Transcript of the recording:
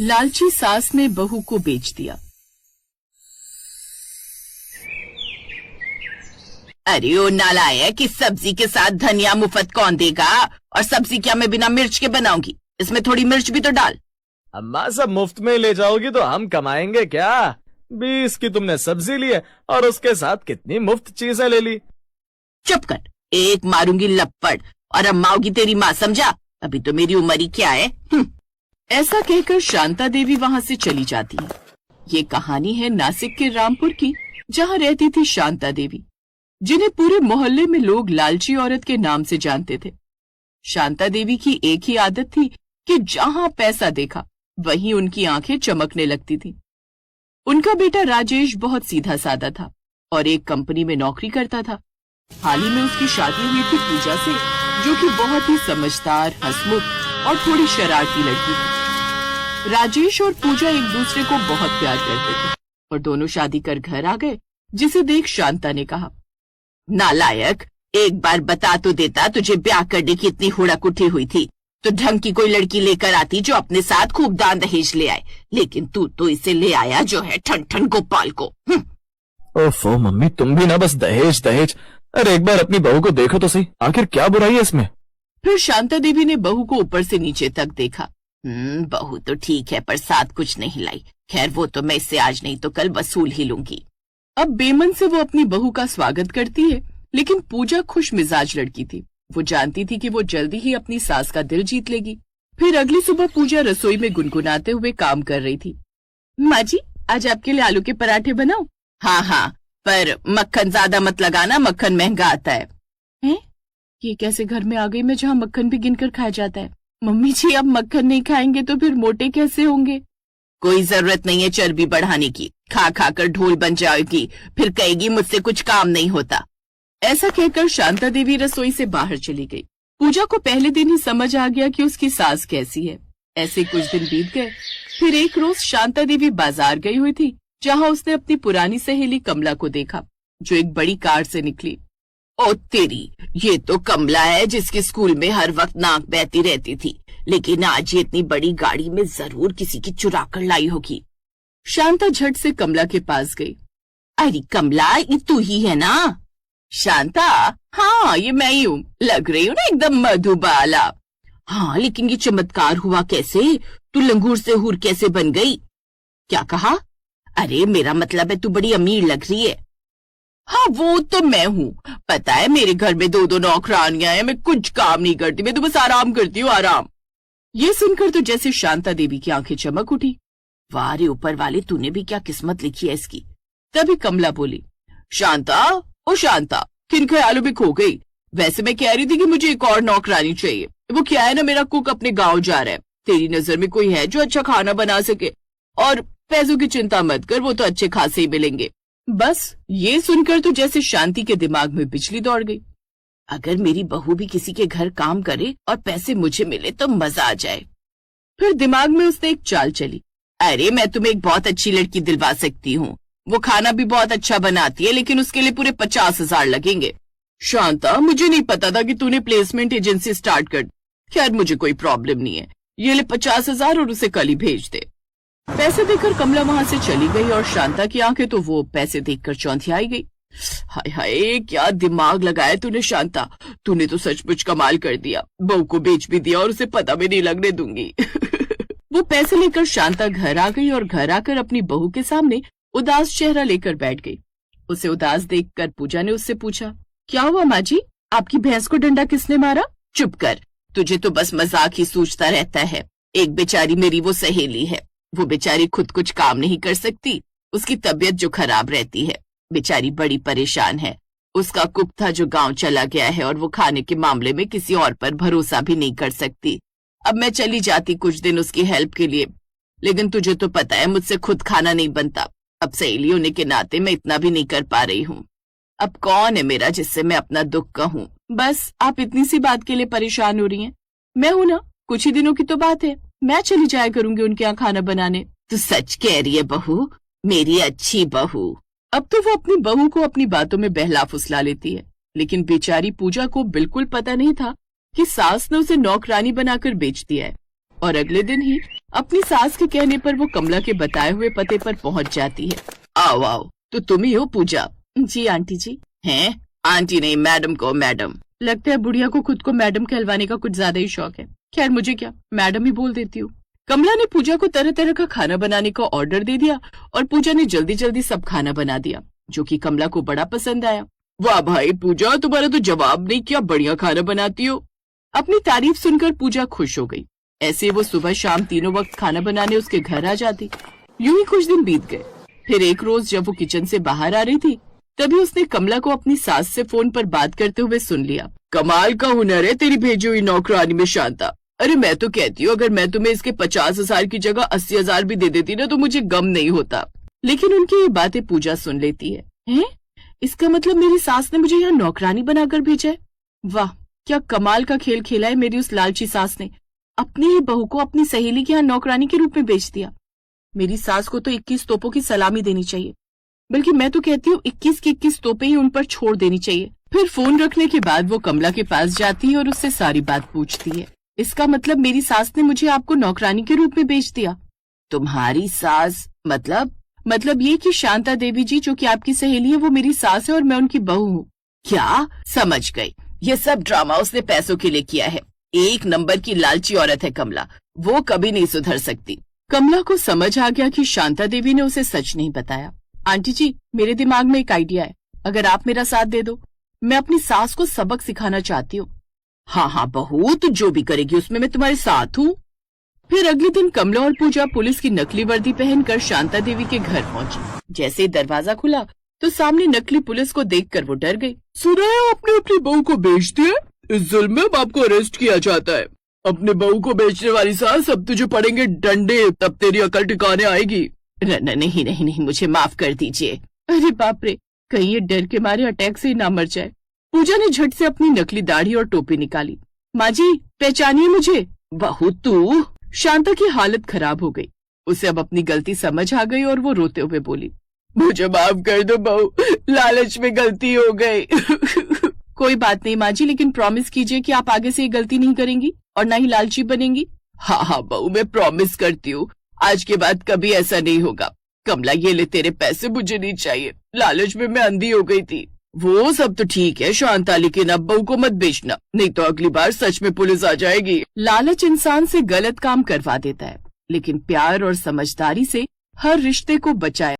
लालची सास ने बहू को बेच दिया। अरे ओ नालायक, इस सब्जी के साथ धनिया मुफ्त कौन देगा? और सब्जी क्या मैं बिना मिर्च के बनाऊंगी? इसमें थोड़ी मिर्च भी तो डाल। अम्मा, सब मुफ्त में ले जाओगी तो हम कमाएंगे क्या? 20 की तुमने सब्जी ली है और उसके साथ कितनी मुफ्त चीजें ले ली। चुप कर, एक मारूंगी लपड़। और अम्मा होगी तेरी माँ, समझा? अभी तो मेरी उम्र ही क्या है। ऐसा कहकर शांता देवी वहां से चली जाती है। ये कहानी है नासिक के रामपुर की, जहां रहती थी शांता देवी, जिन्हें पूरे मोहल्ले में लोग लालची औरत के नाम से जानते थे। शांता देवी की एक ही आदत थी कि जहां पैसा देखा वहीं उनकी आंखें चमकने लगती थी। उनका बेटा राजेश बहुत सीधा साधा था और एक कंपनी में नौकरी करता था। हाल ही में उसकी शादी हुई थी पूजा से, जो कि बहुत ही समझदार, हंसमुख और थोड़ी शरारती लड़की थी। राजेश और पूजा एक दूसरे को बहुत प्यार करते थे और दोनों शादी कर घर आ गए, जिसे देख शांता ने कहा, नालायक, एक बार बता तो देता, तुझे ब्याह करने की इतनी हुड़क उठी हुई थी तो ढंग की कोई लड़की लेकर आती जो अपने साथ खूब दान दहेज ले आए। लेकिन तू तो इसे ले आया जो है ठन ठन गोपाल को। ओफो मम्मी, तुम भी ना बस दहेज दहेज। अरे एक बार अपनी बहू को देखो तो सही, आखिर क्या बुराई है इसमें? फिर शांता देवी ने बहू को ऊपर से नीचे तक देखा। बहू तो ठीक है पर साथ कुछ नहीं लाई। खैर वो तो मैं इससे आज नहीं तो कल वसूल ही लूंगी। अब बेमन से वो अपनी बहू का स्वागत करती है, लेकिन पूजा खुश मिजाज लड़की थी। वो जानती थी कि वो जल्दी ही अपनी सास का दिल जीत लेगी। फिर अगली सुबह पूजा रसोई में गुनगुनाते हुए काम कर रही थी। माँ जी, आज आपके लिए आलू के पराठे बनाऊं? हाँ, पर मक्खन ज्यादा मत लगाना, मक्खन महंगा आता है। हैं? ये कैसे घर में आ गई मैं, जहाँ मक्खन भी गिनकर खाया जाता है? मम्मी जी, अब मक्खन नहीं खाएंगे तो फिर मोटे कैसे होंगे? कोई जरूरत नहीं है चर्बी बढ़ाने की, खा खा कर ढोल बन जाएगी, फिर कहेगी मुझसे कुछ काम नहीं होता। ऐसा कहकर शांता देवी रसोई से बाहर चली गई। पूजा को पहले दिन ही समझ आ गया कि उसकी सास कैसी है। ऐसे कुछ दिन बीत गए। फिर एक रोज शांता देवी बाजार गई हुई थी, जहां उसने अपनी पुरानी सहेली कमला को देखा, जो एक बड़ी कार से निकली। ओ तेरी, ये तो कमला है जिसके स्कूल में हर वक्त नाक बहती रहती थी, लेकिन आज ये इतनी बड़ी गाड़ी में जरूर किसी की चुरा कर लाई होगी। शांता झट से कमला के पास गई। अरे कमला, ये तू ही है ना? शांता, हाँ ये मैं ही हूँ। लग रही हूँ ना एकदम मधुबाला। हाँ, लेकिन ये चमत्कार हुआ कैसे? तू लंगूर से हूर कैसे बन गई? क्या कहा? अरे मेरा मतलब है तू बड़ी अमीर लग रही है। हाँ वो तो मैं हूँ। पता है मेरे घर में 2-2 नौकरानियां हैं। मैं कुछ काम नहीं करती, मैं तो बस आराम करती हूँ, आराम। ये सुनकर तो जैसे शांता देवी की आंखें चमक उठी। वाह रे ऊपर वाले, तूने भी क्या किस्मत लिखी है इसकी। तभी कमला बोली, शांता, ओ शांता, किन ख्यालों में खो गई? वैसे मैं कह रही थी कि मुझे एक और नौकरानी चाहिए। वो क्या है ना, मेरा कुक अपने गांव जा रहा है। तेरी नजर में कोई है जो अच्छा खाना बना सके? और पैसों की चिंता मत कर, वो तो अच्छे खासे ही मिलेंगे। बस ये सुनकर तो जैसे शांति के दिमाग में बिजली दौड़ गई। अगर मेरी बहू भी किसी के घर काम करे और पैसे मुझे मिले तो मजा आ जाए। फिर दिमाग में उसने एक चाल चली। अरे मैं तुम्हें एक बहुत अच्छी लड़की दिलवा सकती हूँ। वो खाना भी बहुत अच्छा बनाती है, लेकिन उसके लिए पूरे 50,000 लगेंगे। शांता, मुझे नहीं पता था कि तूने प्लेसमेंट एजेंसी स्टार्ट कर दी। खैर मुझे कोई प्रॉब्लम नहीं है, ये ले 50,000 और उसे कल ही भेज दे। पैसे देकर कमला वहां से चली गई और शांता की आंखें तो वो पैसे देखकर चौंधियाई गई। हाय हाय, क्या दिमाग लगाया तूने शांता, तूने तो सचमुच कमाल कर दिया। बहू को बेच भी दिया और उसे पता भी नहीं लगने दूंगी। वो पैसे लेकर शांता घर आ गई और घर आकर अपनी बहू के सामने उदास चेहरा लेकर बैठ गई। उसे उदास देखकर पूजा ने उससे पूछा, क्या हुआ माँ जी, आपकी भैंस को डंडा किसने मारा? चुप कर, तुझे तो बस मजाक ही सूझता रहता है। एक बेचारी मेरी वो सहेली है, वो बेचारी खुद कुछ काम नहीं कर सकती। उसकी तबीयत जो खराब रहती है, बेचारी बड़ी परेशान है। उसका कुक था जो गांव चला गया है और वो खाने के मामले में किसी और पर भरोसा भी नहीं कर सकती। अब मैं चली जाती कुछ दिन उसकी हेल्प के लिए, लेकिन तुझे तो पता है मुझसे खुद खाना नहीं बनता। अब सहेली होने के नाते मैं इतना भी नहीं कर पा रही हूँ। अब कौन है मेरा जिससे मैं अपना दुख कहूँ? बस आप इतनी सी बात के लिए परेशान हो रही हैं? मैं हूं ना, कुछ ही दिनों की तो बात है, मैं चली जाया करूंगी उनके यहाँ खाना बनाने। तू सच कह रही है बहू, मेरी अच्छी बहू? अब तो वो अपनी बहू को अपनी बातों में बहला फुसला लेती है, लेकिन बेचारी पूजा को बिल्कुल पता नहीं था कि सास ने उसे नौकरानी बनाकर बेच दिया है। और अगले दिन ही अपनी सास के कहने पर वो कमला के बताए हुए पते पर पहुंच जाती है। आओ आओ, तो तुम ही हो पूजा? जी आंटी जी। हैं? आंटी नहीं, मैडम को मैडम। लगता है बुढ़िया को खुद को मैडम कहलवाने का कुछ ज्यादा ही शौक है। खैर मुझे क्या, मैडम ही बोल देती हूँ। कमला ने पूजा को तरह तरह का खाना बनाने का ऑर्डर दे दिया और पूजा ने जल्दी जल्दी सब खाना बना दिया, जो कि कमला को बड़ा पसंद आया। वाह भाई पूजा, तुम्हारा तो जवाब नहीं, क्या बढ़िया खाना बनाती हो। अपनी तारीफ सुनकर पूजा खुश हो गई। ऐसे वो सुबह शाम तीनों वक्त खाना बनाने उसके घर आ जाती। यूं ही कुछ दिन बीत गए। फिर एक रोज जब वो किचन से बाहर आ रही थी, तभी उसने कमला को अपनी सास से फोन पर बात करते हुए सुन लिया। कमाल का हुनर है तेरी भेजी हुई नौकरानी में शांता। अरे मैं तो कहती हूँ अगर मैं तुम्हें इसके 50,000 की जगह 80,000 भी दे देती ना तो मुझे गम नहीं होता। लेकिन उनकी ये बातें पूजा सुन लेती है। हैं? इसका मतलब मेरी सास ने मुझे यहाँ नौकरानी बनाकर भेजा है। वाह, क्या कमाल का खेल खेला है मेरी उस लालची सास ने। अपनी ही बहू को अपनी सहेली के यहाँ नौकरानी के रूप में बेच दिया। मेरी सास को तो 21 तोपों की सलामी देनी चाहिए, बल्कि मैं तो कहती हूँ 21 की 21 तोपें ही उन पर छोड़ देनी चाहिए। फिर फोन रखने के बाद वो कमला के पास जाती है और उससे सारी बात पूछती है। इसका मतलब मेरी सास ने मुझे आपको नौकरानी के रूप में बेच दिया। तुम्हारी सास? मतलब ये कि शांता देवी जी जो कि आपकी सहेली है वो मेरी सास है और मैं उनकी बहू हूँ। क्या? समझ गई, ये सब ड्रामा उसने पैसों के लिए किया है। एक नंबर की लालची औरत है कमला, वो कभी नहीं सुधर सकती। कमला को समझ आ गया कि शांता देवी ने उसे सच नहीं बताया। आंटी जी, मेरे दिमाग में एक आइडिया है, अगर आप मेरा साथ दे दो। मैं अपनी सास को सबक सिखाना चाहती हूँ। हाँ हाँ बहू, तू जो भी करेगी उसमें मैं तुम्हारे साथ हूँ। फिर अगले दिन कमला और पूजा पुलिस की नकली वर्दी पहनकर शांता देवी के घर पहुंची। जैसे ही दरवाजा खुला तो सामने नकली पुलिस को देखकर वो डर गई। सुना है आपने अपनी बहू को बेच दिया? इस जुल्म में आपको अरेस्ट किया जाता है। अपने बहू को बेचने वाली सास, अब तुझे पड़ेंगे डंडे, तब तेरी अकल ठिकाने आएगी। नहीं, मुझे माफ कर दीजिए। अरे बाप रे, कहीं ये डर के मारे अटैक से ही ना मर जाए। पूजा ने झट से अपनी नकली दाढ़ी और टोपी निकाली। माँ जी, पहचानिए मुझे। बहू तू? शांता की हालत खराब हो गई। उसे अब अपनी गलती समझ आ गई और वो रोते हुए बोली, मुझे माफ कर दो बहू, लालच में गलती हो गई। कोई बात नहीं माँ जी, लेकिन प्रॉमिस कीजिए कि आप आगे से ये गलती नहीं करेंगी और ना ही लालची बनेंगी। हाँ बहू, मैं प्रॉमिस करती हूँ, आज के बाद कभी ऐसा नहीं होगा। कमला ये ले तेरे पैसे, मुझे नहीं चाहिए, लालच में मैं अंधी हो गई थी। वो सब तो ठीक है शांता, लेकिन अब बहू को मत बेचना, नहीं तो अगली बार सच में पुलिस आ जाएगी। लालच इंसान से गलत काम करवा देता है, लेकिन प्यार और समझदारी से हर रिश्ते को बचाया